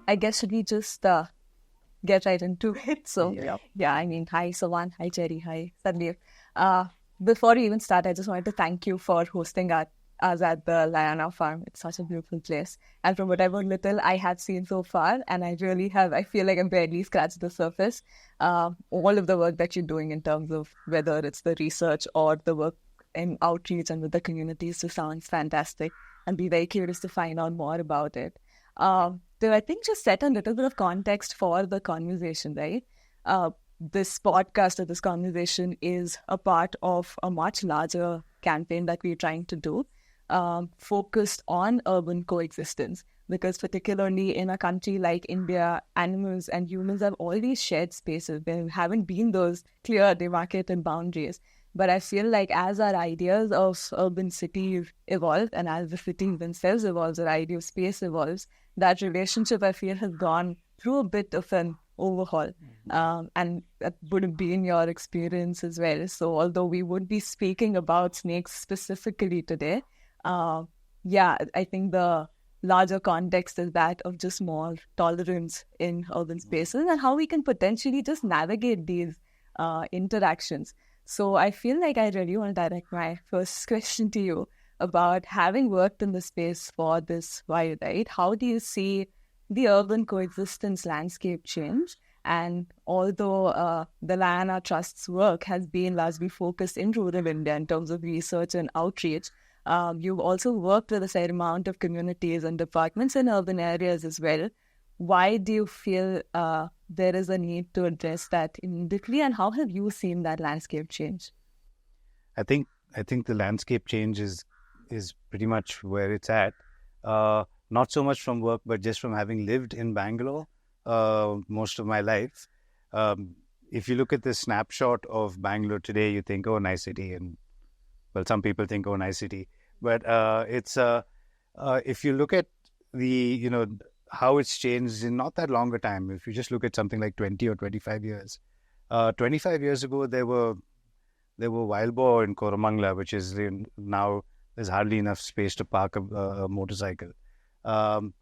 I guess should we just get right into it? So, hi Sumanth, hi Gerry, hi Sandeep. Before we even start, I just wanted to thank you for hosting us at the Liana farm. It's such a beautiful place. And from whatever little I have seen so far, and I feel like I'm barely scratched the surface. All of the work that you're doing in terms of whether it's the research or the work in outreach and with the communities just sounds fantastic. And be very curious to find out more about it. To, I think, just set a little bit of context for the conversation, right? This podcast or this conversation is a part of a much larger campaign that we're trying to do, focused on urban coexistence. Because particularly in a country like India, animals and humans have always shared spaces. There haven't been those clear demarcated boundaries. But I feel like as our ideas of urban cities evolve and as the cities themselves evolve, our idea of space evolves, that relationship, I feel, has gone through a bit of an overhaul. And that would have been your experience as well. So although we would be speaking about snakes specifically today, I think the larger context is that of just more tolerance in urban spaces and how we can potentially just navigate these interactions. So I feel like I really want to direct my first question to you about having worked in the space for this while, right? How do you see the urban coexistence landscape change? And although the Liana Trust's work has been largely focused in rural India in terms of research and outreach, you've also worked with a fair amount of communities and departments in urban areas as well. Why do you feel there is a need to address that immediately, and how have you seen that landscape change? I think the landscape change is pretty much where it's at. Not so much from work, but just from having lived in Bangalore most of my life. If you look at the snapshot of Bangalore today, you think, oh, nice city. And well, some people think, oh, nice city. But if you look at how it's changed in not that long a time, if you just look at something like 20 or 25 years. 25 years ago, there were wild boar in Koramangala, which is now there's hardly enough space to park a motorcycle. And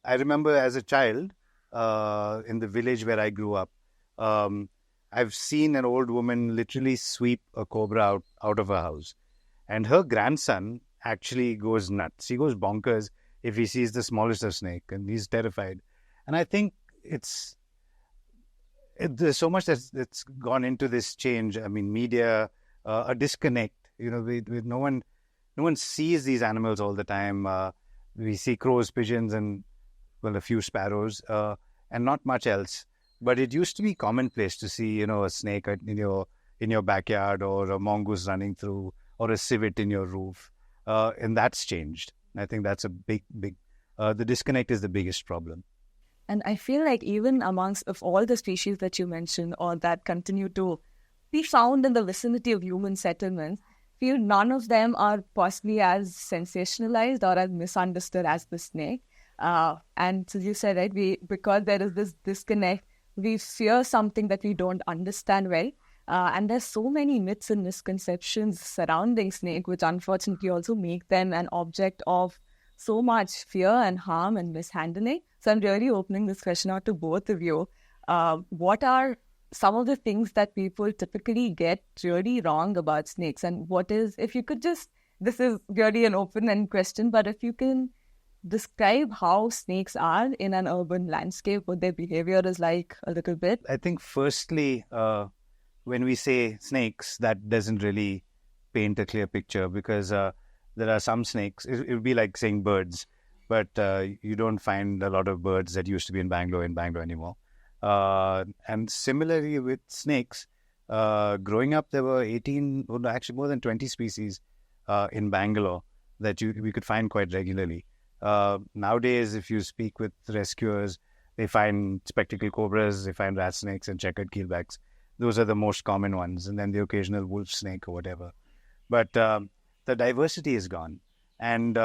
I remember as a child in the village where I grew up, I've seen an old woman literally sweep a cobra out of her house. And her grandson actually goes nuts. He goes bonkers if he sees the smallest of snake, and he's terrified. And I think there's so much that's gone into this change. I mean, media, a disconnect. No one sees these animals all the time. We see crows, pigeons, and a few sparrows, and not much else. But it used to be commonplace to see, a snake in your backyard, or a mongoose running through, or a civet in your roof. And that's changed. I think that's a big, the disconnect is the biggest problem. And I feel like even amongst of all the species that you mentioned or that continue to be found in the vicinity of human settlements, I feel none of them are possibly as sensationalized or as misunderstood as the snake. And as you said, right, because there is this disconnect, we fear something that we don't understand well. And there's so many myths and misconceptions surrounding snake, which unfortunately also make them an object of so much fear and harm and mishandling. So I'm really opening this question out to both of you. What are some of the things that people typically get really wrong about snakes? And if you could just, this is really an open-end question, but if you can describe how snakes are in an urban landscape, what their behavior is like a little bit. I think firstly, when we say snakes, that doesn't really paint a clear picture, because there are some snakes, it would be like saying birds, but you don't find a lot of birds that used to be in Bangalore anymore. And similarly with snakes, growing up, there were actually more than 20 species in Bangalore that we could find quite regularly. Nowadays, if you speak with rescuers, they find spectacled cobras, they find rat snakes and checkered keelbacks. Those are the most common ones, and then the occasional wolf snake or whatever. But the diversity is gone. And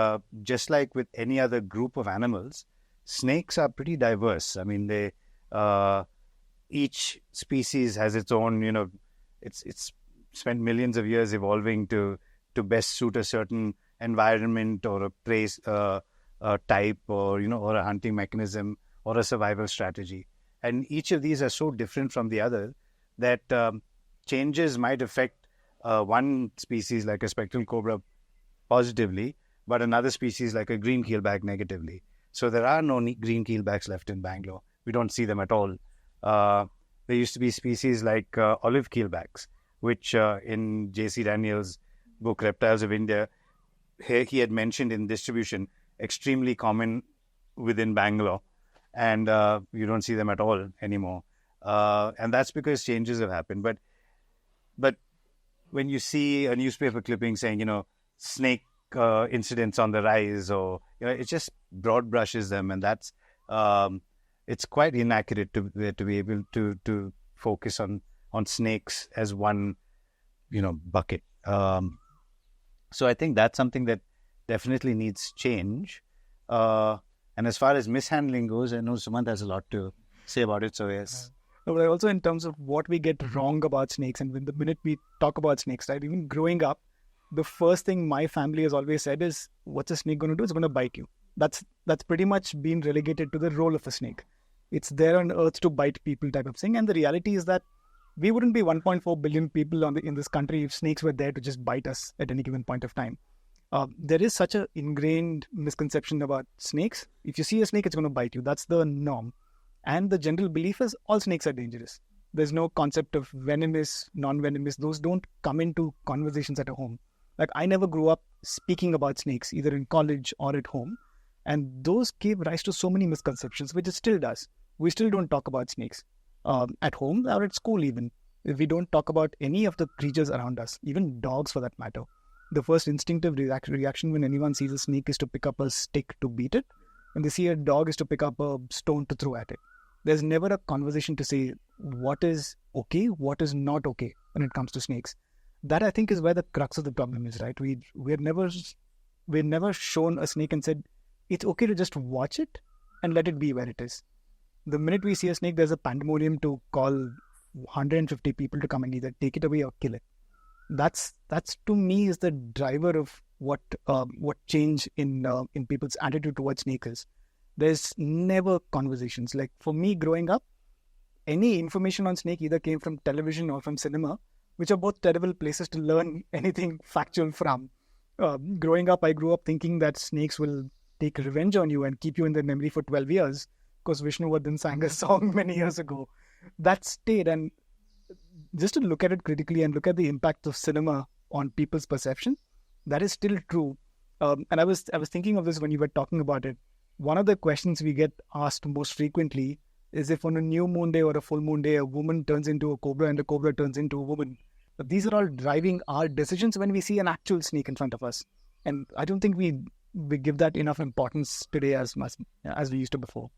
just like with any other group of animals, snakes are pretty diverse. I mean, each species has its own, it's spent millions of years evolving to best suit a certain environment or a place, type, or or a hunting mechanism, or a survival strategy. And each of these are so different from the other that changes might affect one species like a spectral cobra positively, but another species like a green keelback negatively. So there are no green keelbacks left in Bangalore. We don't see them at all. There used to be species like olive keelbacks, which in J.C. Daniels' book Reptiles of India, he had mentioned in distribution, extremely common within Bangalore, and you don't see them at all anymore. And that's because changes have happened. But when you see a newspaper clipping saying, snake incidents on the rise, or it just broad brushes them, and that's it's quite inaccurate to be able to focus on snakes as one bucket. So I think that's something that definitely needs change. And as far as mishandling goes, I know Sumanth has a lot to say about it. So yes. But also in terms of what we get wrong about snakes, and when the minute we talk about snakes, right? Even growing up, the first thing my family has always said is, "What's a snake going to do? It's going to bite you." That's pretty much been relegated to the role of a snake. It's there on earth to bite people, type of thing. And the reality is that we wouldn't be 1.4 billion people in this country if snakes were there to just bite us at any given point of time. There is such an ingrained misconception about snakes. If you see a snake, it's going to bite you. That's the norm. And the general belief is all snakes are dangerous. There's no concept of venomous, non-venomous. Those don't come into conversations at home. Like, I never grew up speaking about snakes, either in college or at home. And those gave rise to so many misconceptions, which it still does. We still don't talk about snakes at home or at school even. We don't talk about any of the creatures around us, even dogs for that matter. The first instinctive reaction when anyone sees a snake is to pick up a stick to beat it. When they see a dog is to pick up a stone to throw at it. There's never a conversation to say what is okay, what is not okay when it comes to snakes. That, I think, is where the crux of the problem is, right? We're never shown a snake and said, it's okay to just watch it and let it be where it is. The minute we see a snake, there's a pandemonium to call 150 people to come and either take it away or kill it. That's to me is the driver of what change in people's attitude towards snake is. There's never conversations. Like, for me growing up, any information on snake either came from television or from cinema, which are both terrible places to learn anything factual from. Growing up, I grew up thinking that snakes will take revenge on you and keep you in their memory for 12 years, because Vishnuvardhan sang a song many years ago. That stayed, and just to look at it critically and look at the impact of cinema on people's perception, that is still true. And I was thinking of this when you were talking about it. One of the questions we get asked most frequently is if on a new moon day or a full moon day, a woman turns into a cobra and a cobra turns into a woman. But these are all driving our decisions when we see an actual snake in front of us. And I don't think we give that enough importance today as much as we used to before.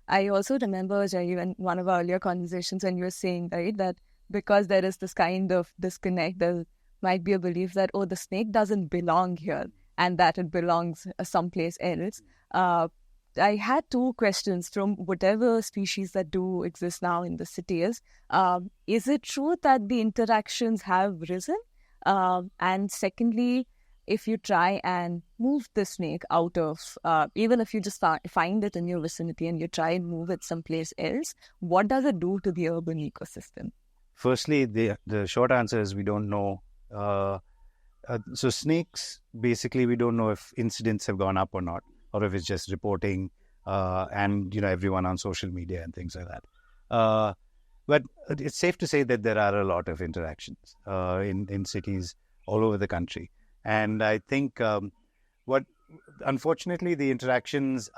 I also remember, Gerry, in one of our earlier conversations when you were saying, right, that because there is this kind of disconnect, there might be a belief that, oh, the snake doesn't belong here and that it belongs someplace else. I had two questions from whatever species that do exist now in the cities. Is it true that the interactions have risen? And secondly, if you try and move the snake out of, even if you just find it in your vicinity and you try and move it someplace else, what does it do to the urban ecosystem? Firstly, the short answer is we don't know. So snakes, basically, we don't know if incidents have gone up or not, or if it's just reporting and everyone on social media and things like that. But it's safe to say that there are a lot of interactions in cities all over the country. And I think unfortunately, the interactions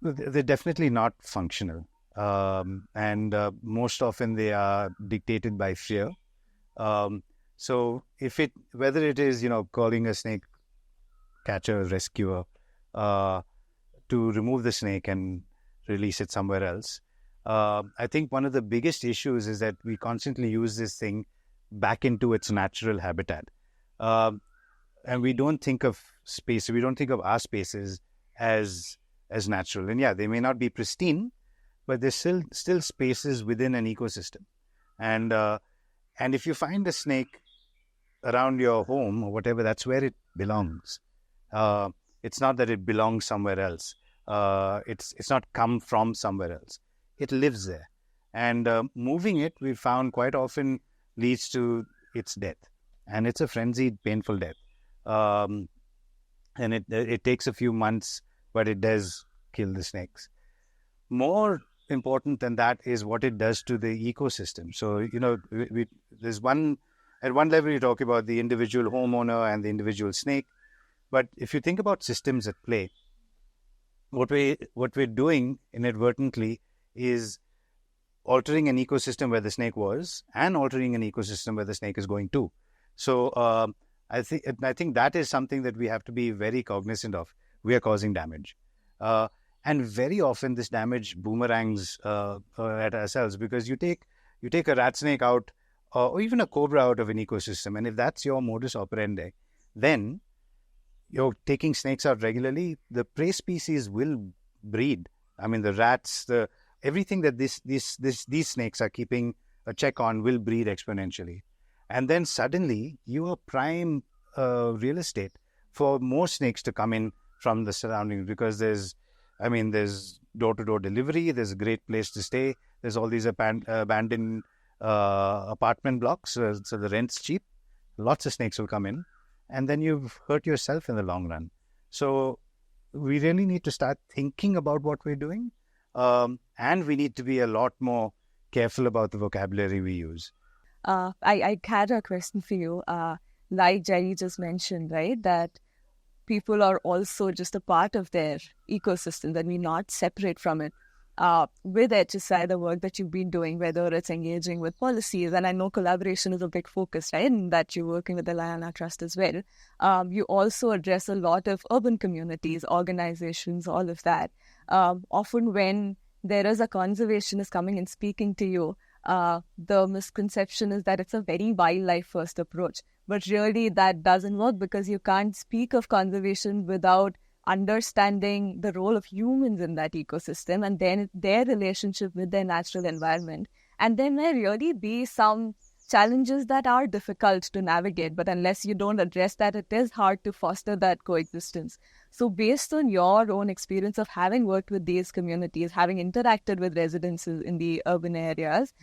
they're definitely not functional. And most often they are dictated by fear. So whether it is, calling a snake catcher, rescuer, to remove the snake and release it somewhere else. I think one of the biggest issues is that we constantly use this thing back into its natural habitat. And we don't think of space, we don't think of our spaces as natural. And yeah, they may not be pristine, but there's still spaces within an ecosystem. And if you find a snake around your home or whatever, that's where it belongs. It's not that it belongs somewhere else. It's not come from somewhere else. It lives there. And moving it, we found quite often leads to its death. And it's a frenzied, painful death. And it takes a few months, but it does kill the snakes. More important than that is what it does to the ecosystem. So, there's at one level, you talk about the individual homeowner and the individual snake. But if you think about systems at play, what we're doing inadvertently is altering an ecosystem where the snake was and altering an ecosystem where the snake is going to. So I think that is something that we have to be very cognizant of. We are causing damage. And very often this damage boomerangs at ourselves, because you take a rat snake out or even a cobra out of an ecosystem, and if that's your modus operandi, then you're taking snakes out regularly, the prey species will breed. I mean, the rats, everything that these snakes are keeping a check on will breed exponentially. And then suddenly you are prime real estate for more snakes to come in from the surroundings, because there's door-to-door delivery, there's a great place to stay, there's all these abandoned apartment blocks, so the rent's cheap, lots of snakes will come in, and then you've hurt yourself in the long run. So we really need to start thinking about what we're doing, and we need to be a lot more careful about the vocabulary we use. I had a question for you. Like Gerry just mentioned, right, that people are also just a part of their ecosystem, that we're not separate from it. With HSI, the work that you've been doing, whether it's engaging with policies, and I know collaboration is a big focus, right, and that you're working with the Liana Trust as well. You also address a lot of urban communities, organizations, all of that. Often when there is a conservationist coming and speaking to you, the misconception is that it's a very wildlife first approach. But really that doesn't work, because you can't speak of conservation without understanding the role of humans in that ecosystem and then their relationship with their natural environment. And there may really be some challenges that are difficult to navigate, but unless you don't address that, it is hard to foster that coexistence. So based on your own experience of having worked with these communities, having interacted with residents in the urban areas,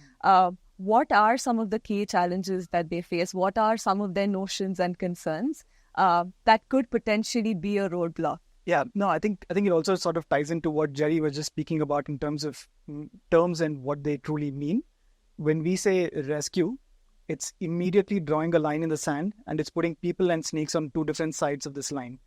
what are some of the key challenges that they face? What are some of their notions and concerns that could potentially be a roadblock? Yeah, no, I think it also sort of ties into what Gerry was just speaking about in terms of terms and what they truly mean. When we say rescue, it's immediately drawing a line in the sand, and it's putting people and snakes on two different sides of this line.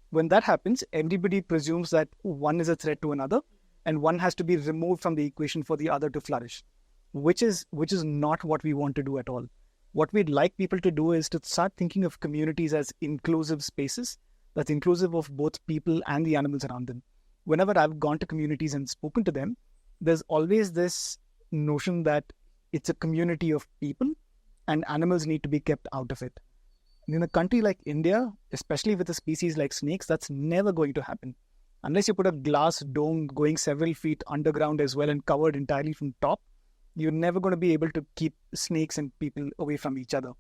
When that happens, everybody presumes that one is a threat to another, and one has to be removed from the equation for the other to flourish, which is not what we want to do at all. What we'd like people to do is to start thinking of communities as inclusive spaces, that's inclusive of both people and the animals around them. Whenever I've gone to communities and spoken to them, there's always this notion that it's a community of people and animals need to be kept out of it. And in a country like India, especially with a species like snakes, that's never going to happen. Unless you put a glass dome going several feet underground as well and covered entirely from top, you're never going to be able to keep snakes and people away from each other.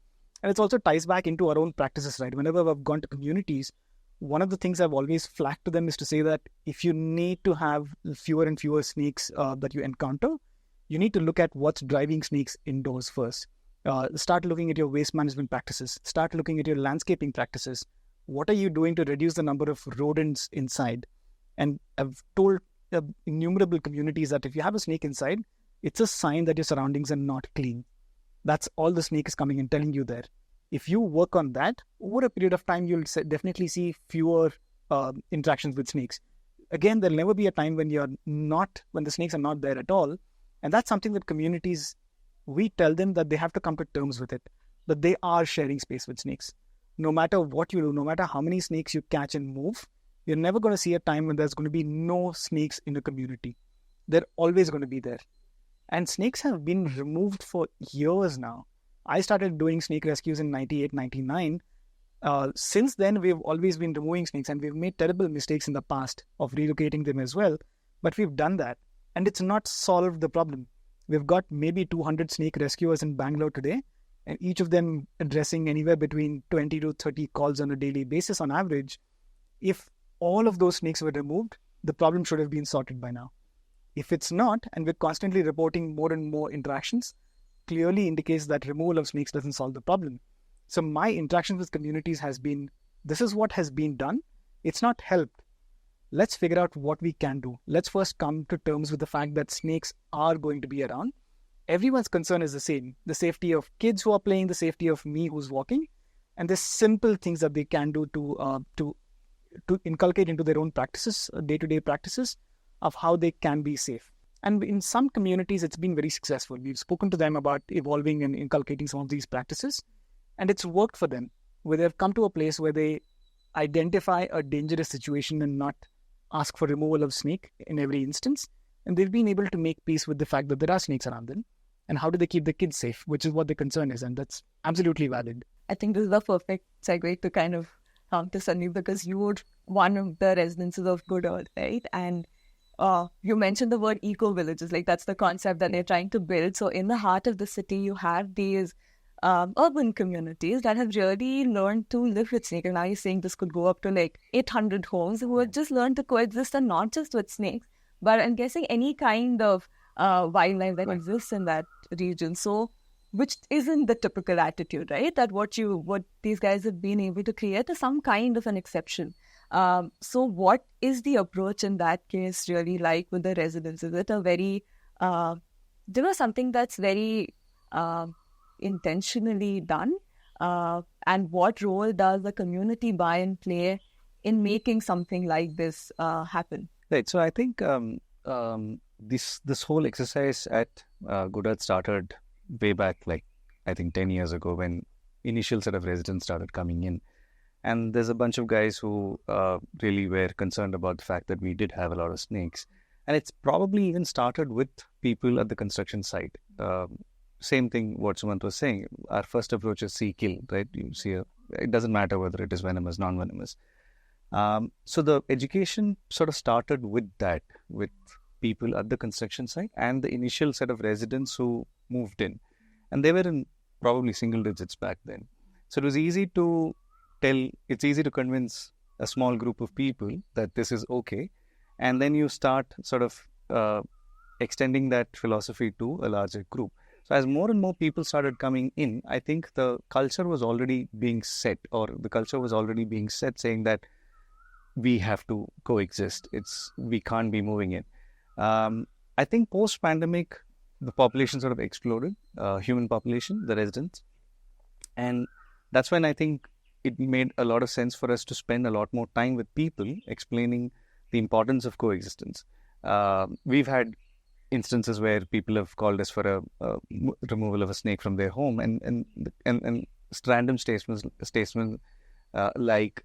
And it also ties back into our own practices, right? Whenever I've gone to communities, one of the things I've always flagged to them is to say that if you need to have fewer and fewer snakes that you encounter, you need to look at what's driving snakes indoors first. Start looking at your waste management practices. Start looking at your landscaping practices. What are you doing to reduce the number of rodents inside? And I've told innumerable communities that if you have a snake inside, it's a sign that your surroundings are not clean. That's all the snake is coming and telling you there. If you work on that, over a period of time, you'll definitely see fewer interactions with snakes. Again, there'll never be a time when the snakes are not there at all. And that's something that communities, we tell them that they have to come to terms with it, that they are sharing space with snakes. No matter what you do, no matter how many snakes you catch and move, you're never going to see a time when there's going to be no snakes in a community. They're always going to be there. And snakes have been removed for years now. I started doing snake rescues in 98, 99. Since then, we've always been removing snakes, and we've made terrible mistakes in the past of relocating them as well. But we've done that, and it's not solved the problem. We've got maybe 200 snake rescuers in Bangalore today, and each of them addressing anywhere between 20 to 30 calls on a daily basis on average. If all of those snakes were removed, the problem should have been sorted by now. If it's not, and we're constantly reporting more and more interactions, clearly indicates that removal of snakes doesn't solve the problem. So my interaction with communities has been, this is what has been done. It's not helped. Let's figure out what we can do. Let's first come to terms with the fact that snakes are going to be around. Everyone's concern is the same. The safety of kids who are playing, the safety of me who's walking, and there's simple things that they can do to inculcate into their own practices, day-to-day practices of how they can be safe. And in some communities, it's been very successful. We've spoken to them about evolving and inculcating some of these practices, and it's worked for them, where they've come to a place where they identify a dangerous situation and not ask for removal of snake in every instance. And they've been able to make peace with the fact that there are snakes around them. And how do they keep the kids safe, which is what the concern is. And that's absolutely valid. I think this is the perfect segue to kind of come to Sandeep, because you were one of the residences of Good Earth, right? And you mentioned the word eco-villages, like that's the concept that they're trying to build. So in the heart of the city, you have these urban communities that have really learned to live with snakes. And now you're saying this could go up to like 800 homes who have just learned to coexist, and not just with snakes, but I'm guessing any kind of wildlife that exists in that region. So, which isn't the typical attitude, right? That what these guys have been able to create is some kind of an exception. So what is the approach in that case really like with the residents? Is it a very, something that's very intentionally done? And what role does the community buy-in play in making something like this happen? Right. So I think this whole exercise at Good Earth started way back, like I think 10 years ago, when initial set of residents started coming in. And there's a bunch of guys who really were concerned about the fact that we did have a lot of snakes. And it's probably even started with people at the construction site. Same thing what Sumanth was saying. Our first approach is see, kill, right? You see, it doesn't matter whether it is venomous, non-venomous. So the education sort of started with that, with people at the construction site and the initial set of residents who moved in. And they were in probably single digits back then. So it was easy to it's easy to convince a small group of people that this is okay. And then you start sort of extending that philosophy to a larger group. So as more and more people started coming in, I think the culture was already being set, saying that we have to coexist. We can't be moving in. I think post-pandemic, the population sort of exploded, human population, the residents. And that's when I think it made a lot of sense for us to spend a lot more time with people explaining the importance of coexistence. We've had instances where people have called us for a removal of a snake from their home, and random statements like,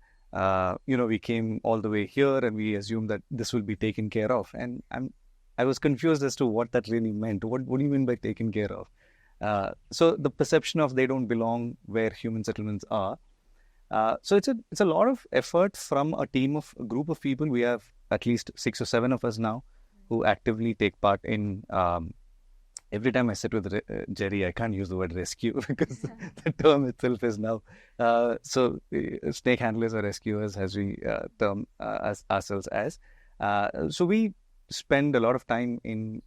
we came all the way here and we assumed that this will be taken care of. And I was confused as to what that really meant. What do you mean by taken care of? So the perception of they don't belong where human settlements are. So it's a lot of effort from a group of people. We have at least 6 or 7 of us now who actively take part in. Every time I sit with Gerry, I can't use the word rescue because the term itself is now. So snake handlers or rescuers, as we term ourselves as. So we spend a lot of time in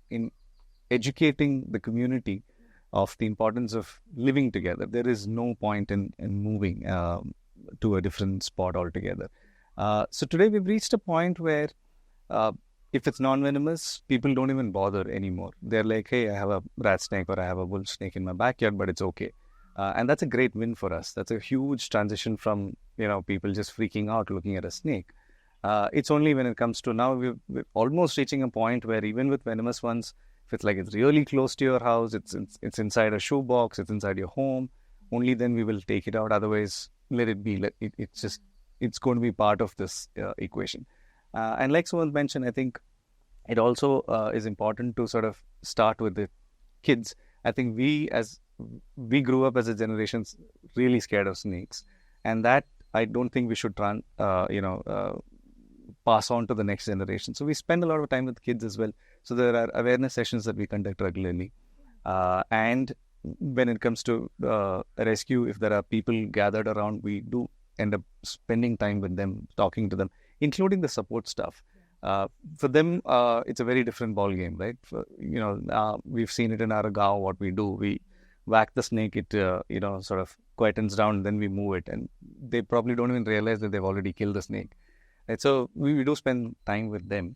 educating the community of the importance of living together. There is no point in moving to a different spot altogether. So today we've reached a point where if it's non-venomous, people don't even bother anymore. They're like, hey, I have a rat snake or I have a wolf snake in my backyard, but it's okay. And that's a great win for us. That's a huge transition from, people just freaking out looking at a snake. It's only when it comes to now, we're almost reaching a point where even with venomous ones, if it's really close to your house, it's inside a shoebox, it's inside your home, only then we will take it out. Otherwise, let it be. It's going to be part of this equation. And like Sumanth mentioned, I think it also is important to sort of start with the kids. I think we grew up as a generation really scared of snakes, and that I don't think we should pass on to the next generation. So we spend a lot of time with kids as well. So there are awareness sessions that we conduct regularly. And when it comes to a rescue, if there are people gathered around, we do end up spending time with them, talking to them. including the support staff. For them, it's a very different ball game, right? We've seen it in our gaon, what we do. We whack the snake, it, sort of quietens down, then we move it. And they probably don't even realize that they've already killed the snake. Right? So we do spend time with them.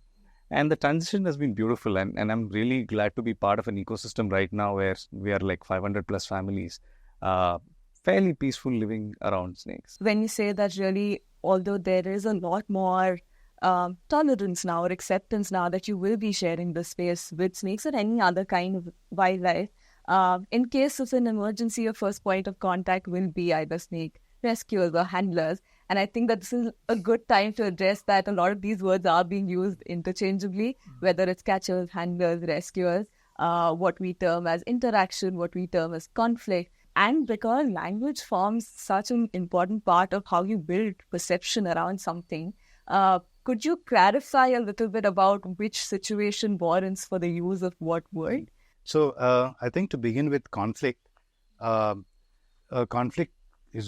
And the transition has been beautiful. And I'm really glad to be part of an ecosystem right now where we are like 500 plus families, fairly peaceful living around snakes. When you say that, really, although there is a lot more tolerance now or acceptance now that you will be sharing the space with snakes or any other kind of wildlife, in case of an emergency, your first point of contact will be either snake rescuers or handlers. And I think that this is a good time to address that a lot of these words are being used interchangeably, whether it's catchers, handlers, rescuers, what we term as interaction, what we term as conflict. And because language forms such an important part of how you build perception around something, could you clarify a little bit about which situation warrants for the use of what word? So I think to begin with conflict, conflict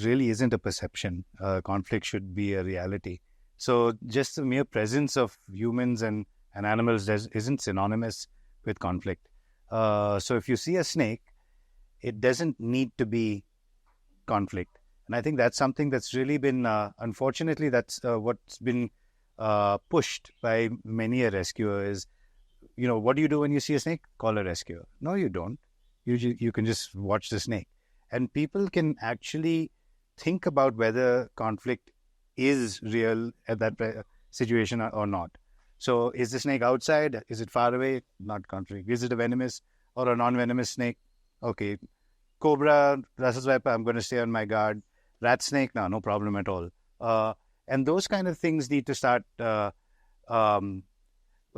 really isn't a perception. Conflict should be a reality. So just the mere presence of humans and animals isn't synonymous with conflict. So if you see a snake, it doesn't need to be conflict. And I think that's something that's really been, unfortunately, that's what's been pushed by many a rescuer is, what do you do when you see a snake? Call a rescuer. No, you don't. You can just watch the snake. And people can actually think about whether conflict is real at that situation or not. So is the snake outside? Is it far away? Not conflict. Is it a venomous or a non-venomous snake? Okay. Cobra, Russell's viper, I'm going to stay on my guard. Rat snake, no problem at all. And those kind of things need to start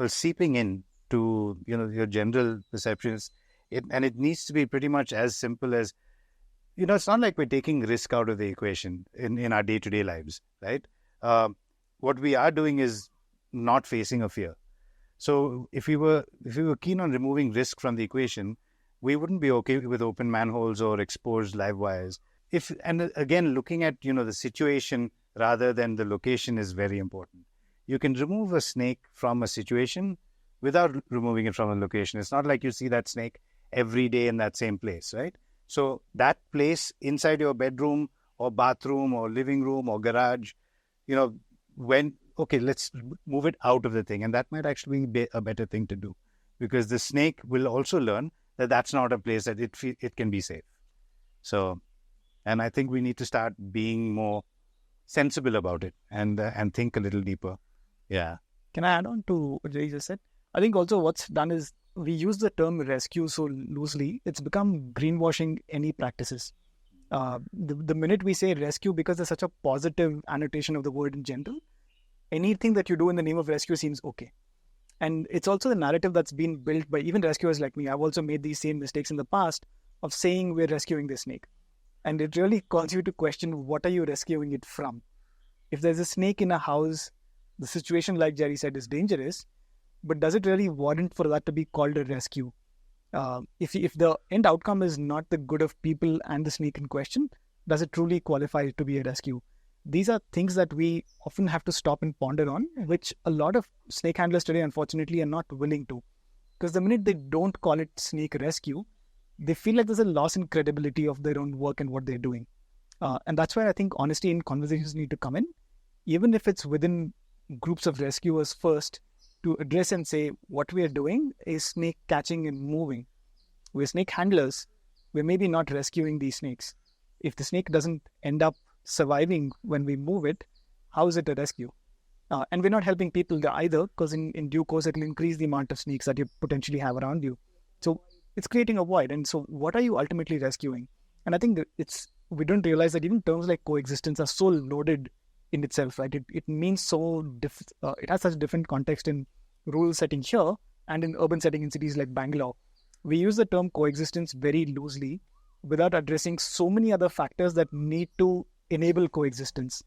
seeping in to your general perceptions. It needs to be pretty much as simple as, it's not like we're taking risk out of the equation in our day-to-day lives, right? What we are doing is not facing a fear. So if we were keen on removing risk from the equation, we wouldn't be okay with open manholes or exposed live wires. And again, looking at the situation rather than the location is very important. You can remove a snake from a situation without removing it from a location. It's not like you see that snake every day in that same place, right? So that place inside your bedroom or bathroom or living room or garage, let's move it out of the thing. And that might actually be a better thing to do, because the snake will also learn that that's not a place that it can be safe. So, and I think we need to start being more sensible about it and think a little deeper. Yeah. Can I add on to what Gerry just said? I think also what's done is we use the term rescue so loosely, it's become greenwashing any practices. The minute we say rescue, because there's such a positive annotation of the word in general, anything that you do in the name of rescue seems okay. And it's also the narrative that's been built by even rescuers like me. I've also made these same mistakes in the past of saying we're rescuing the snake. And it really calls you to question, what are you rescuing it from? If there's a snake in a house, the situation, like Gerry said, is dangerous, but does it really warrant for that to be called a rescue? If the end outcome is not the good of people and the snake in question, does it truly qualify to be a rescue? These are things that we often have to stop and ponder on, which a lot of snake handlers today, unfortunately, are not willing to. Because the minute they don't call it snake rescue, they feel like there's a loss in credibility of their own work and what they're doing. And that's where I think honesty in conversations need to come in, even if it's within groups of rescuers first, to address and say what we are doing is snake catching and moving. We're snake handlers. We're maybe not rescuing these snakes. If the snake doesn't end up surviving when we move it, how is it a rescue? And we're not helping people there either, because in due course it will increase the amount of snakes that you potentially have around you. So it's creating a void. And so what are you ultimately rescuing? And I think we don't realize that even terms like coexistence are so loaded in itself, right? It means so it has such a different context in rural setting here and in urban setting in cities like Bangalore. We use the term coexistence very loosely without addressing so many other factors that need to enable coexistence.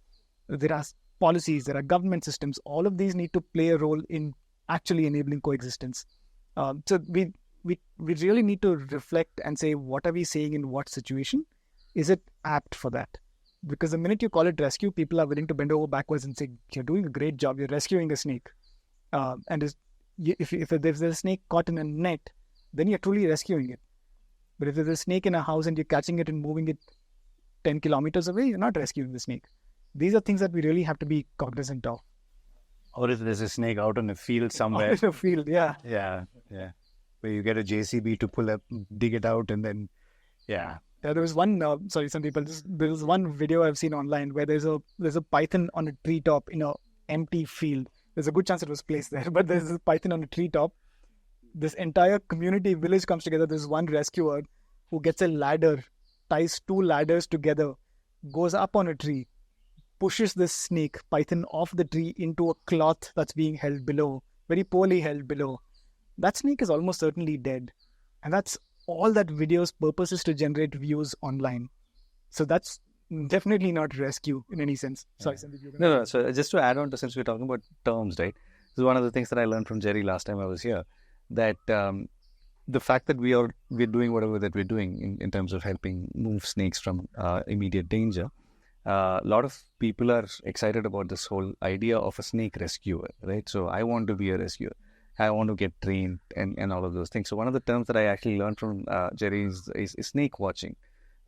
There are policies, there are government systems, all of these need to play a role in actually enabling coexistence. So we really need to reflect and say, what are we saying in what situation? Is it apt for that? Because the minute you call it rescue, people are willing to bend over backwards and say, you're doing a great job, you're rescuing a snake. If there's a snake caught in a net, then you're truly rescuing it. But if there's a snake in a house and you're catching it and moving it 10 kilometers away, you're not rescuing the snake. These are things that we really have to be cognizant of. Or if there's a snake out in a field somewhere. Out in a field, yeah. Yeah. Where you get a JCB to pull up, dig it out, and then, Yeah, there was one. Sorry, Sandeep. There was one video I've seen online where there's a python on a treetop in a empty field. There's a good chance it was placed there, but there's a python on a treetop. This entire community village comes together. There's one rescuer who gets a ladder, ties 2 ladders together, goes up on a tree, pushes this snake python off the tree into a cloth that's being held below, very poorly held below. That snake is almost certainly dead, and that's all that video's purpose is to generate views online. So that's definitely not rescue in any sense. Sorry, Sandeep. No. So just to add on to, since we're talking about terms, right? This is one of the things that I learned from Gerry last time I was here, that the fact that we're doing whatever that we're doing in terms of helping move snakes from immediate danger, a lot of people are excited about this whole idea of a snake rescuer, right? So I want to be a rescuer. I want to get trained and all of those things. So one of the terms that I actually learned from Gerry is snake watching.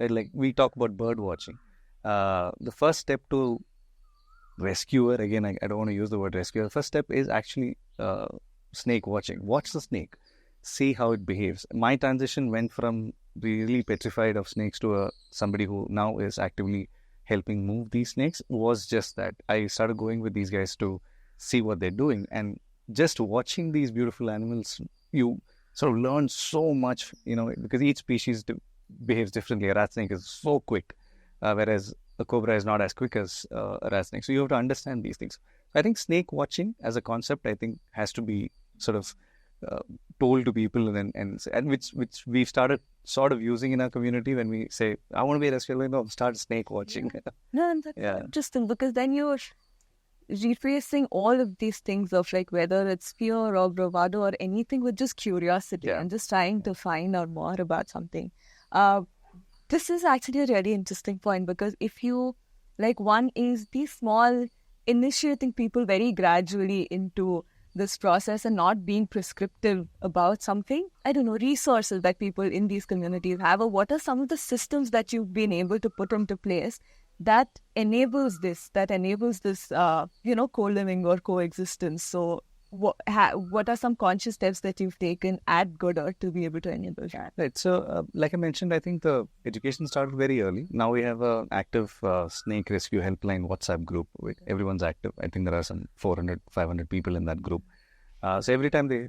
Right? Like we talk about bird watching. The first step to rescuer, again, I don't want to use the word rescuer. The first step is actually snake watching. Watch the snake. See how it behaves. My transition went from really petrified of snakes to somebody who now is actively helping move these snakes. Was just that. I started going with these guys to see what they're doing, and just watching these beautiful animals, you sort of learn so much, because each species behaves differently. A rat snake is so quick, whereas a cobra is not as quick as a rat snake. So you have to understand these things. I think snake watching as a concept, I think, has to be sort of told to people, and which we've started sort of using in our community when we say, I want to be a rescuer, start snake watching. No, and that's interesting, because then you're retracing all of these things of like whether it's fear or bravado or anything with just curiosity and just trying to find out more about something. This is actually a really interesting point, because if you one is these small initiating people very gradually into this process and not being prescriptive about something. I don't know, resources that people in these communities have, or what are some of the systems that you've been able to put into place that enables this co-living or coexistence. So what are some conscious steps that you've taken at Godar to be able to enable that? Right. So like I mentioned, I think the education started very early. Now we have an active snake rescue helpline WhatsApp group. Everyone's active. I think there are some 400, 500 people in that group. So every time they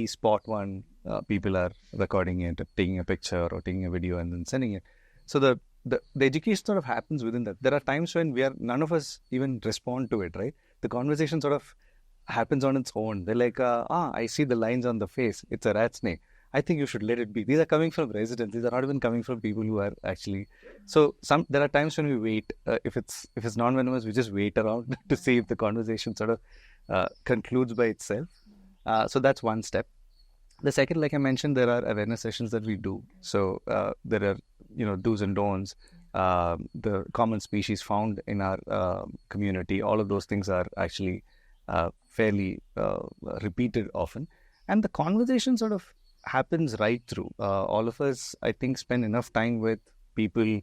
spot one, people are recording it, taking a picture or taking a video and then sending it. So the education sort of happens within that. There are times when none of us even respond to it, right? The conversation sort of happens on its own. They're like, I see the lines on the face. It's a rat snake. I think you should let it be. These are coming from residents. These are not even coming from people who are actually. So there are times when we wait. If it's non-venomous, we just wait around to see if the conversation sort of concludes by itself. So that's one step. The second, like I mentioned, there are awareness sessions that we do. So there are do's and don'ts. The common species found in our community. All of those things are actually fairly repeated often, and the conversation sort of happens right through. All of us, I think, spend enough time with people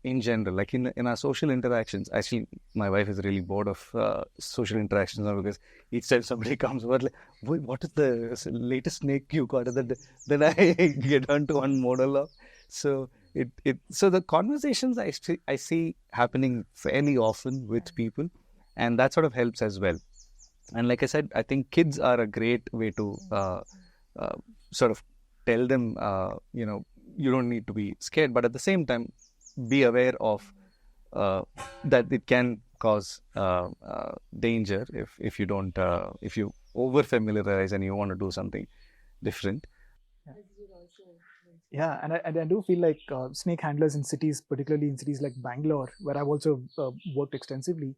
in general, like in our social interactions. Actually, my wife is really bored of social interactions now, because each time somebody comes over, like, what is the latest snake you got? Then I get on to one monologue. So so the conversations I see happening fairly often with people. And that sort of helps as well. And like I said, I think kids are a great way to sort of tell them, you don't need to be scared, but at the same time, be aware of that it can cause danger if you don't, if you over familiarize and you want to do something different. Yeah, and I do feel like snake handlers in cities, particularly in cities like Bangalore, where I've also worked extensively,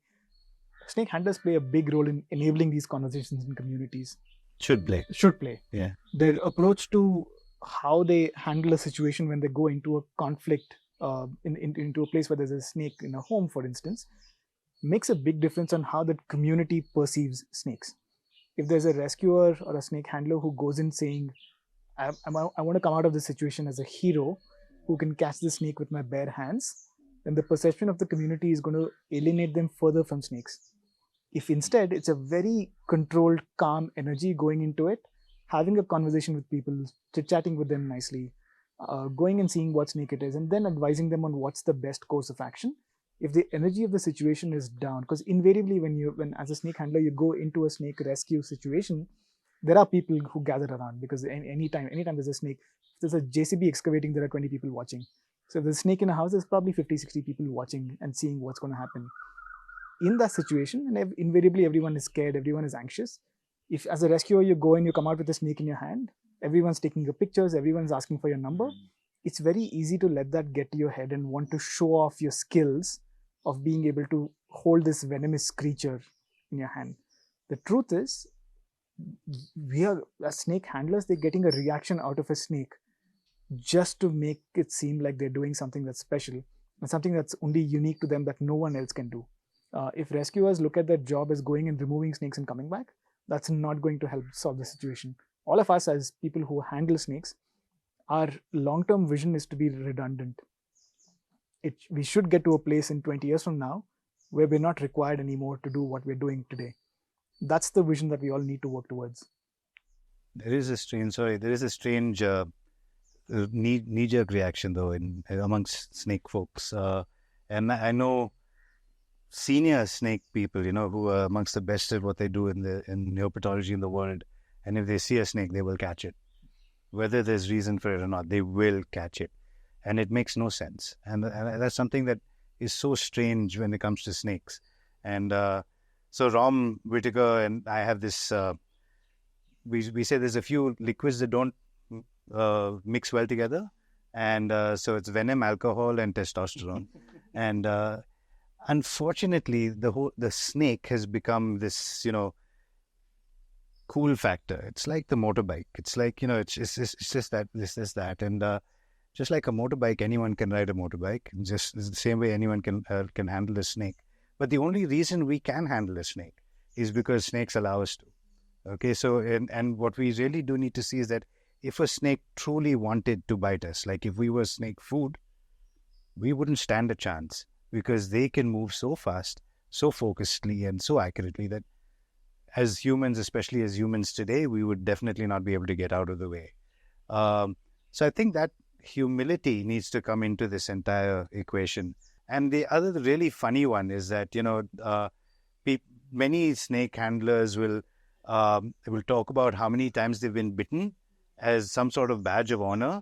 snake handlers play a big role in enabling these conversations in communities. Should play. Yeah. Their approach to how they handle a situation when they go into a conflict into a place where there's a snake in a home, for instance, makes a big difference on how the community perceives snakes. If there's a rescuer or a snake handler who goes in saying, I want to come out of this situation as a hero who can catch the snake with my bare hands, then the perception of the community is going to alienate them further from snakes. If instead it's a very controlled, calm energy going into it, having a conversation with people, chit-chatting with them nicely, going and seeing what snake it is, and then advising them on what's the best course of action. If the energy of the situation is down, because invariably when as a snake handler you go into a snake rescue situation, there are people who gather around, because anytime there's a snake, if there's a JCB excavating, there are 20 people watching. So if there's a snake in a house, there's probably 50, 60 people watching and seeing what's going to happen. In that situation, and invariably everyone is scared, everyone is anxious. If as a rescuer you go and you come out with a snake in your hand, everyone's taking your pictures, everyone's asking for your number, it's very easy to let that get to your head and want to show off your skills of being able to hold this venomous creature in your hand. The truth is, we are, as snake handlers, they're getting a reaction out of a snake just to make it seem like they're doing something that's special and something that's only unique to them that no one else can do. If rescuers look at their job as going and removing snakes and coming back, that's not going to help solve the situation. All of us as people who handle snakes, our long-term vision is to be redundant. We should get to a place in 20 years from now where we're not required anymore to do what we're doing today. That's the vision that we all need to work towards. There is a strange knee-jerk reaction though amongst snake folks, and I know senior snake people, who are amongst the best at what they do in herpetology in the world, and if they see a snake, they will catch it, whether there's reason for it or not. They will catch it, and it makes no sense. And that's something that is so strange when it comes to snakes. And so Rom Whittaker and I have this. We say there's a few liquids that don't mix well together, and so it's venom, alcohol, and testosterone. And unfortunately, the snake has become this, cool factor. It's like the motorbike. It's like, it's just that, this is that, and just like a motorbike, anyone can ride a motorbike. Just the same way anyone can handle a snake. But the only reason we can handle a snake is because snakes allow us to. Okay, so and what we really do need to see is that if a snake truly wanted to bite us, like if we were snake food, we wouldn't stand a chance, because they can move so fast, so focusedly, and so accurately that as humans, especially as humans today, we would definitely not be able to get out of the way. So I think that humility needs to come into this entire equation. And the other really funny one is that, many snake handlers will talk about how many times they've been bitten as some sort of badge of honor.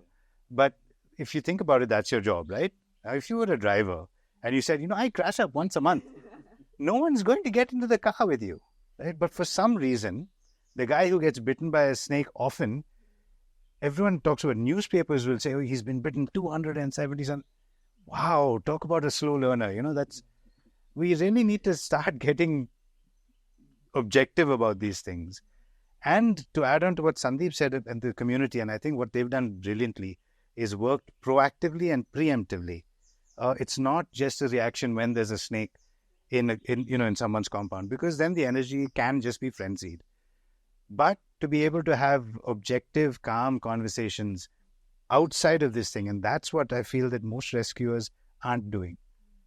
But if you think about it, that's your job, right? Now, if you were a driver and you said, I crash up once a month, no one's going to get into the car with you, right? But for some reason, the guy who gets bitten by a snake often, everyone talks about, newspapers will say, he's been bitten 270 something. Wow, talk about a slow learner. We really need to start getting objective about these things. And to add on to what Sandeep said and the community, and I think what they've done brilliantly is worked proactively and preemptively. It's not just a reaction when there's a snake in someone's compound, because then the energy can just be frenzied. But to be able to have objective, calm conversations outside of this thing, and that's what I feel that most rescuers aren't doing.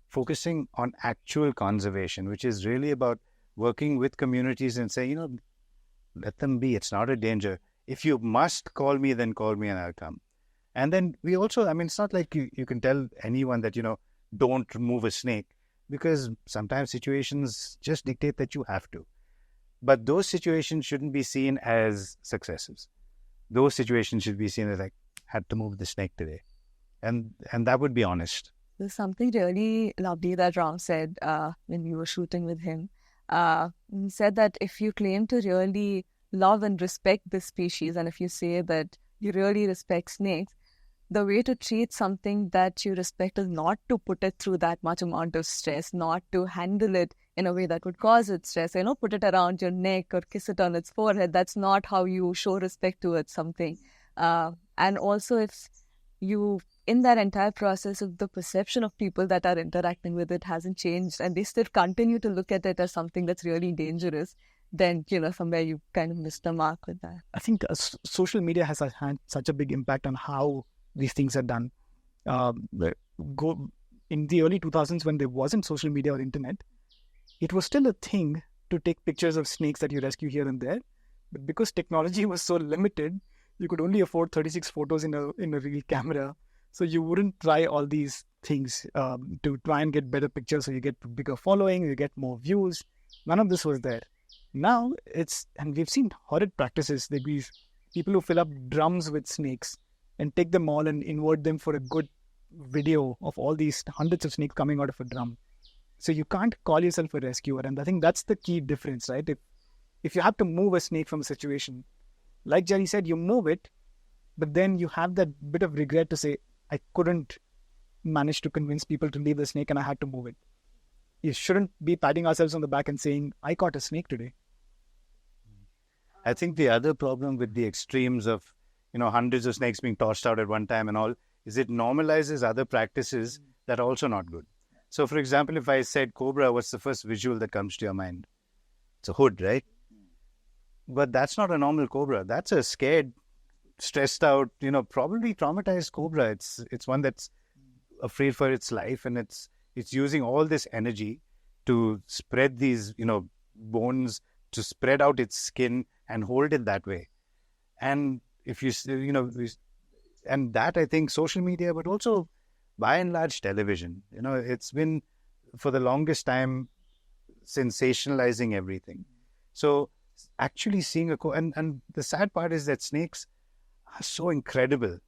Focusing on actual conservation, which is really about working with communities and saying, let them be. It's not a danger. If you must call me, then call me and I'll come. And then we also, it's not like you can tell anyone that, don't remove a snake, because sometimes situations just dictate that you have to. But those situations shouldn't be seen as successes. Those situations should be seen as like, had to move the snake today. And that would be honest. There's something really lovely that Ram said when we were shooting with him. He said that if you claim to really love and respect this species, and if you say that you really respect snakes, the way to treat something that you respect is not to put it through that much amount of stress, not to handle it in a way that would cause it stress, put it around your neck or kiss it on its forehead. That's not how you show respect towards something. And also, if you in that entire process of the perception of people that are interacting with it hasn't changed, and they still continue to look at it as something that's really dangerous, then, somewhere you kind of missed the mark with that. I think social media has had such a big impact on how these things are done. In the early 2000s, when there wasn't social media or internet, it was still a thing to take pictures of snakes that you rescue here and there. But because technology was so limited, you could only afford 36 photos in a real camera. So you wouldn't try all these things to try and get better pictures, so you get bigger following, you get more views. None of this was there. Now and we've seen horrid practices. Like these people who fill up drums with snakes and take them all and invert them for a good video of all these hundreds of snakes coming out of a drum. So you can't call yourself a rescuer. And I think that's the key difference, right? If you have to move a snake from a situation, like Gerry said, you move it, but then you have that bit of regret to say, I couldn't manage to convince people to leave the snake and I had to move it. You shouldn't be patting ourselves on the back and saying, I caught a snake today. I think the other problem with the extremes of, hundreds of snakes being tossed out at one time and all, is it normalizes other practices that are also not good. So, for example, if I said cobra, what's the first visual that comes to your mind? It's a hood, right? But that's not a normal cobra. That's a scared, stressed out, probably traumatized cobra. It's one that's afraid for its life, and it's using all this energy to spread these, bones, to spread out its skin and hold it that way. And if and that, I think, social media, but also by and large television, it's been for the longest time sensationalizing everything. So actually seeing and the sad part is that snakes are so incredible.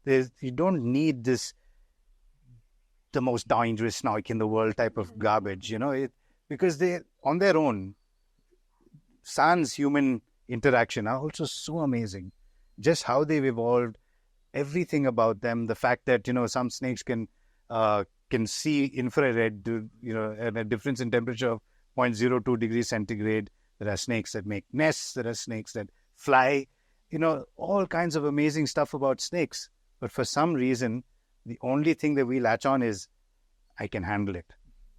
You don't need the most dangerous snake in the world type of garbage, because they, on their own, sans human interaction, are also so amazing. Just how they've evolved, everything about them, the fact that, some snakes can see infrared, at a difference in temperature of 0.02 degrees centigrade. There are snakes that make nests. There are snakes that fly, all kinds of amazing stuff about snakes. But for some reason, the only thing that we latch on is, I can handle it.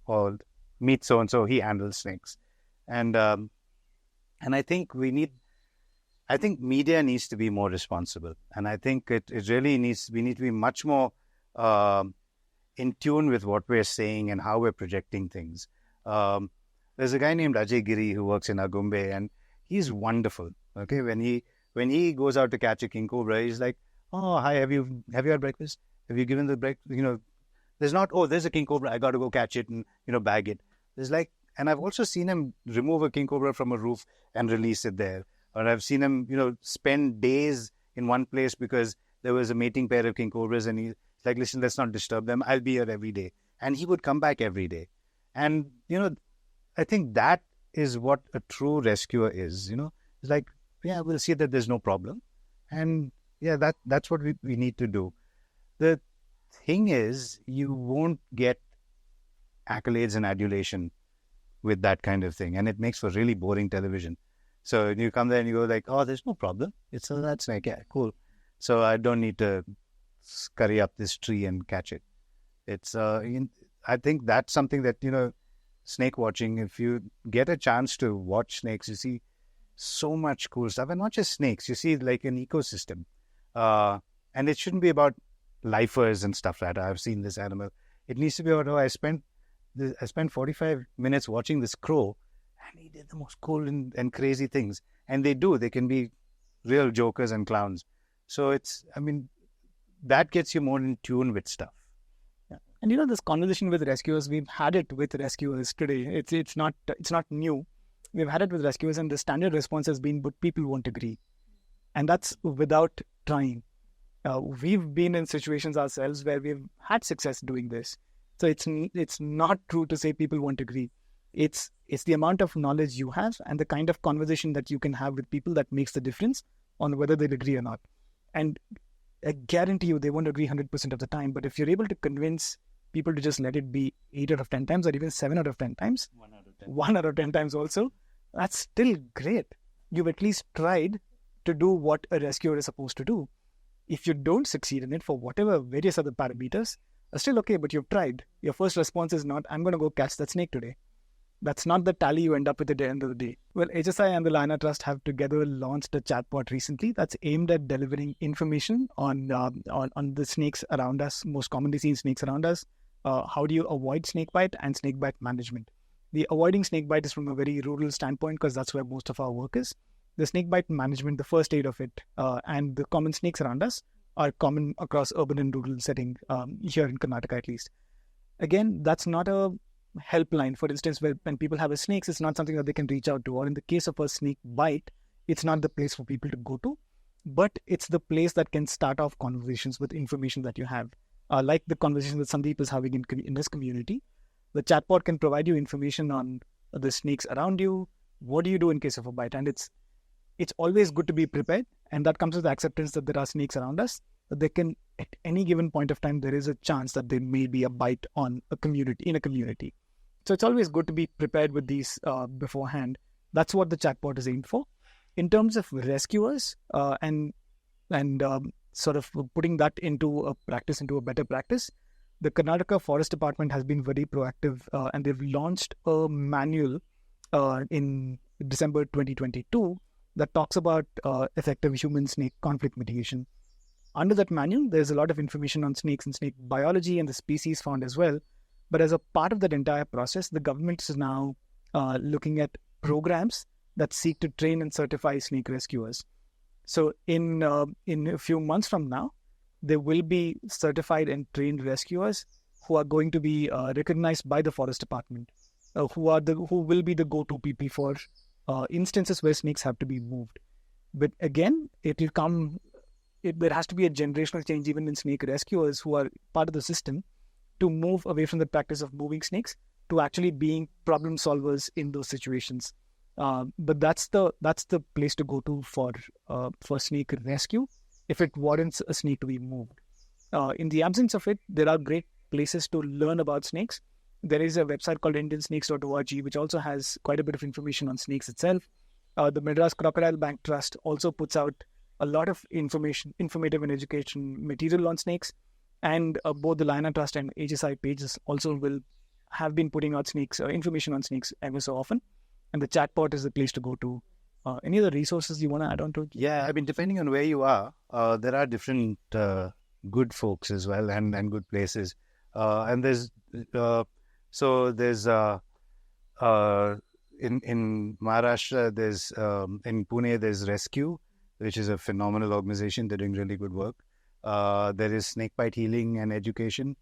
Or meet so-and-so, he handles snakes. And I think media needs to be more responsible. And I think it really we need to be much more in tune with what we're saying and how we're projecting things. There's a guy named Gerry who works in Agumbe, and he's wonderful. Okay, when he goes out to catch a king cobra, he's like, "Oh, hi, have you had breakfast? Have you given the breakfast?" There's not, "Oh, there's a king cobra, I got to go catch it and bag it." There's like, and I've also seen him remove a king cobra from a roof and release it there. Or I've seen him, spend days in one place because there was a mating pair of king cobras, and he's like, "Listen, let's not disturb them. I'll be here every day." And he would come back every day. And, I think that is what a true rescuer is, It's like, yeah, we'll see that there's no problem. And yeah, that's what we need to do. The thing is, you won't get accolades and adulation with that kind of thing. And it makes for really boring television. So you come there and you go like, "Oh, there's no problem. It's that snake. Yeah, cool. So I don't need to scurry up this tree and catch it." It's I think that's something that, snake watching, if you get a chance to watch snakes, you see so much cool stuff. And not just snakes, you see like an ecosystem. And it shouldn't be about lifers and stuff like that. I've seen this animal. It needs to be about, I spent 45 minutes watching this crow, and he did the most cool and crazy things. And they can be real jokers and clowns. So that gets you more in tune with stuff. Yeah. And this conversation with rescuers, we've had it with rescuers today. It's not new. We've had it with rescuers, and the standard response has been, "But people won't agree." And that's without trying. We've been in situations ourselves where we've had success doing this. So it's not true to say people won't agree. It's the amount of knowledge you have and the kind of conversation that you can have with people that makes the difference on whether they'll agree or not. And I guarantee you they won't agree 100% of the time. But if you're able to convince people to just let it be 8 out of 10 times, or even 7 out of 10 times, 1 out of 10 times also, that's still great. You've at least tried to do what a rescuer is supposed to do. If you don't succeed in it for whatever various other parameters, still okay, but you've tried. Your first response is not, I'm going to go catch that snake today. That's not the tally you end up with at the end of the day. Well, HSI and the Liana Trust have together launched a chatbot recently that's aimed at delivering information on the snakes around us, most commonly seen snakes around us. How do you avoid snakebite and snakebite management? The avoiding snakebite is from a very rural standpoint because that's where most of our work is. The snakebite management, the first aid of it, and the common snakes around us are common across urban and rural setting, here in Karnataka at least. Again, that's not a helpline, for instance, where when people have a snake, it's not something that they can reach out to. Or in the case of a snake bite, it's not the place for people to go to, but it's the place that can start off conversations with information that you have. Like the conversation that Sandeep is having in his community, the chatbot can provide you information on the snakes around you. What do you do in case of a bite? And it's always good to be prepared, and that comes with the acceptance that there are snakes around us, that they can, at any given point of time, there is a chance that there may be a bite on a community, in a community. So it's always good to be prepared with these beforehand. That's what the chatbot is aimed for. In terms of rescuers and sort of putting that into a practice, into a better practice, the Karnataka Forest Department has been very proactive, and they've launched a manual in December 2022 that talks about effective human-snake conflict mitigation. Under that manual, there's a lot of information on snakes and snake biology and the species found as well. But as a part of that entire process, the government is now looking at programs that seek to train and certify snake rescuers. So in a few months from now, there will be certified and trained rescuers who are going to be recognized by the Forest Department, who will be the go-to people for instances where snakes have to be moved. But again, there has to be a generational change even in snake rescuers who are part of the system to move away from the practice of moving snakes to actually being problem solvers in those situations. But that's the place to go to for snake rescue if it warrants a snake to be moved. In the absence of it, there are great places to learn about snakes. There is a website called indiansnakes.org, which also has quite a bit of information on snakes itself. The Madras Crocodile Bank Trust also puts out a lot of informative and education material on snakes. And both the Liana Trust and HSI pages also will have been putting out snakes, information on snakes ever so often. And the chatbot is the place to go to. Any other resources you want to add on to it? Yeah, I mean, depending on where you are, there are different good folks as well and good places. And there's in Maharashtra, there's in Pune, there's Rescue, which is a phenomenal organization. They're doing really good work. There is Snakebite Healing and Education,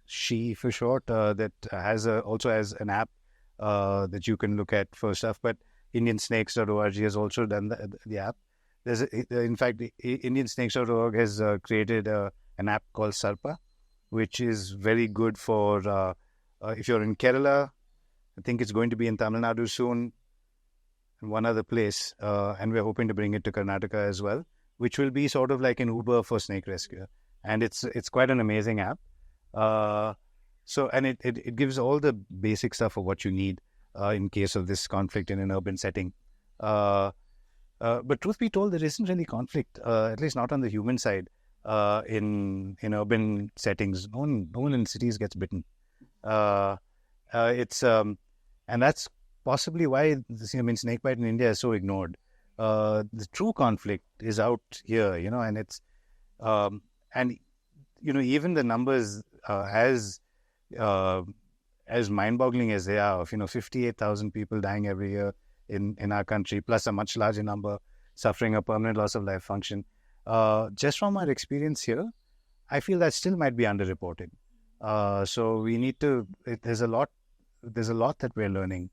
SHE for short, that also has an app that you can look at for stuff. But indiansnakes.org has also done the app. In fact, indiansnakes.org has created an app called Sarpa, which is very good for if you're in Kerala. I think it's going to be in Tamil Nadu soon, and one other place, and we're hoping to bring it to Karnataka as well, which will be sort of like an Uber for snake rescue. And it's quite an amazing app. And it gives all the basic stuff of what you need in case of this conflict in an urban setting. But truth be told, there isn't really conflict, at least not on the human side, in urban settings. No one in cities gets bitten. And that's possibly why snakebite in India is so ignored. The true conflict is out here, and it's even the numbers as mind-boggling as they are, of 58,000 people dying every year in our country, plus a much larger number suffering a permanent loss of life function. Just from our experience here, I feel that still might be underreported. So we need to. There's a lot that we're learning.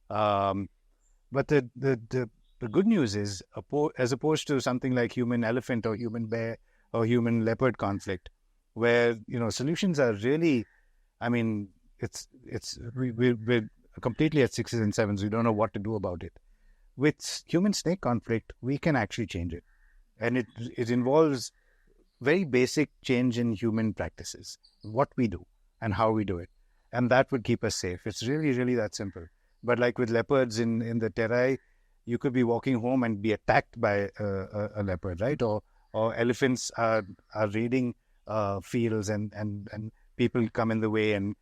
But the good news is, as opposed to something like human elephant or human bear or human leopard conflict, where solutions are really, I mean, we're completely at sixes and sevens. We don't know what to do about it. With human snake conflict, we can actually change it, and it involves very basic change in human practices, what we do and how we do it, and that would keep us safe. It's really, really that simple. But like with leopards in the Terai, you could be walking home and be attacked by a leopard, right? Or or elephants are raiding fields and people come in the way and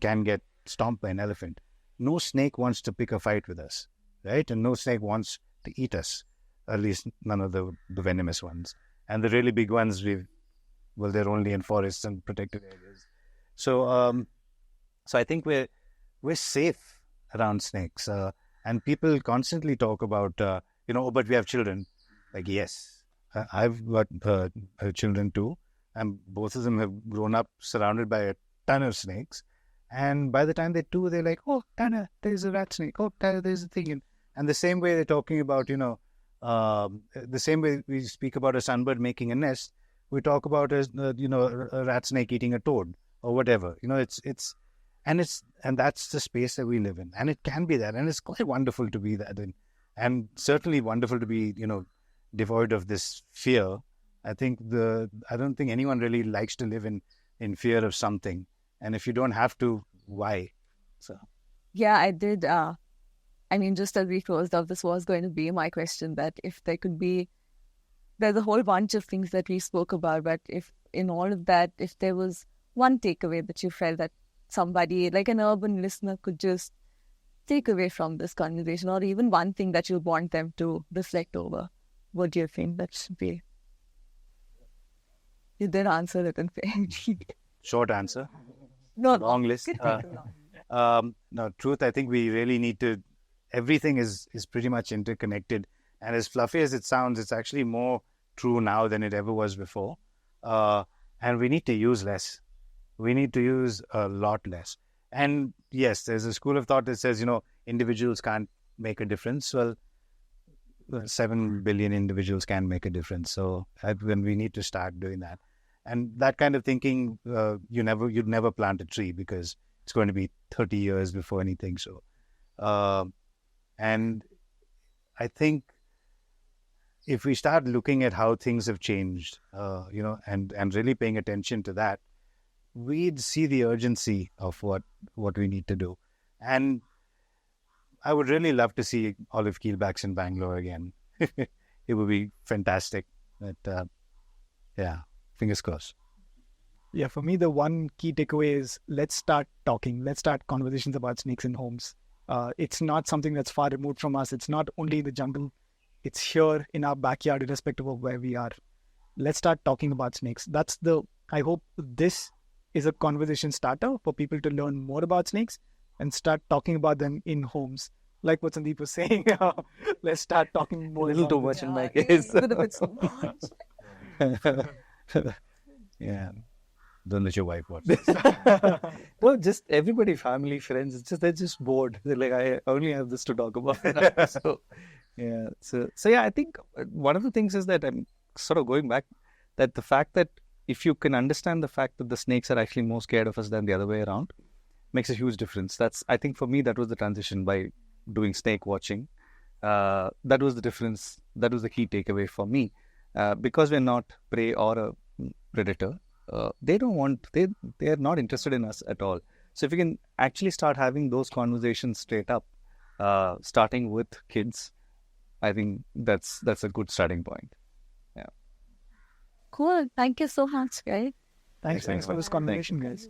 can get stomped by an elephant. No snake wants to pick a fight with us, right? And no snake wants to eat us, at least none of the venomous ones. And the really big ones, they're only in forests and protected areas. So I think we're safe around snakes. And people constantly talk about, but we have children. Like, yes, I've got children too. And both of them have grown up surrounded by a ton of snakes. And by the time they're two, they're like, oh, Tana, there's a rat snake. Oh, Tana, there's a thing. And the same way they're talking about, the same way we speak about a sunbird making a nest, we talk about a rat snake eating a toad or whatever. And that's the space that we live in. And it can be that. And it's quite wonderful to be that. And certainly wonderful to be, devoid of this fear. I don't think anyone really likes to live in fear of something. And if you don't have to, why? So. Yeah, I did. Just as we closed off, this was going to be my question, that if there could be, there's a whole bunch of things that we spoke about, but if in all of that, if there was one takeaway that you felt that somebody, like an urban listener, could just take away from this conversation, or even one thing that you want them to reflect over, what do you think that should be? You did answer it in fair. Short answer. No, long list. No, truth, I think we really need to, everything is pretty much interconnected. And as fluffy as it sounds, it's actually more true now than it ever was before. And we need to use less. We need to use a lot less. And yes, there's a school of thought that says, individuals can't make a difference. Well, 7 billion individuals can make a difference. So when we need to start doing that. And that kind of thinking, you'd never plant a tree because it's going to be 30 years before anything. So, and I think if we start looking at how things have changed, and really paying attention to that, we'd see the urgency of what we need to do. And I would really love to see olive keelbacks in Bangalore again. It would be fantastic. But yeah, fingers crossed. Yeah, for me, the one key takeaway is let's start talking. Let's start conversations about snakes in homes. It's not something that's far removed from us. It's not only the jungle. It's here in our backyard, irrespective of where we are. Let's start talking about snakes. I hope this is a conversation starter for people to learn more about snakes and start talking about them in homes. Like what Sandeep was saying, let's start talking more. A little too much in my case. A little bit so much. Yeah. Don't let your wife watch this. Well, just everybody, family, friends, they're just bored. They're like, I only have this to talk about. So yeah, I think one of the things is that I'm sort of going back, that the fact that if you can understand the fact that the snakes are actually more scared of us than the other way around, makes a huge difference. I think for me, that was the transition by doing snake watching. That was the difference. That was the key takeaway for me. Because we're not prey or a predator, they are not interested in us at all. So if you can actually start having those conversations straight up, starting with kids, I think that's a good starting point. Yeah. Cool. Thank you so much, guys. Thanks for this conversation, guys.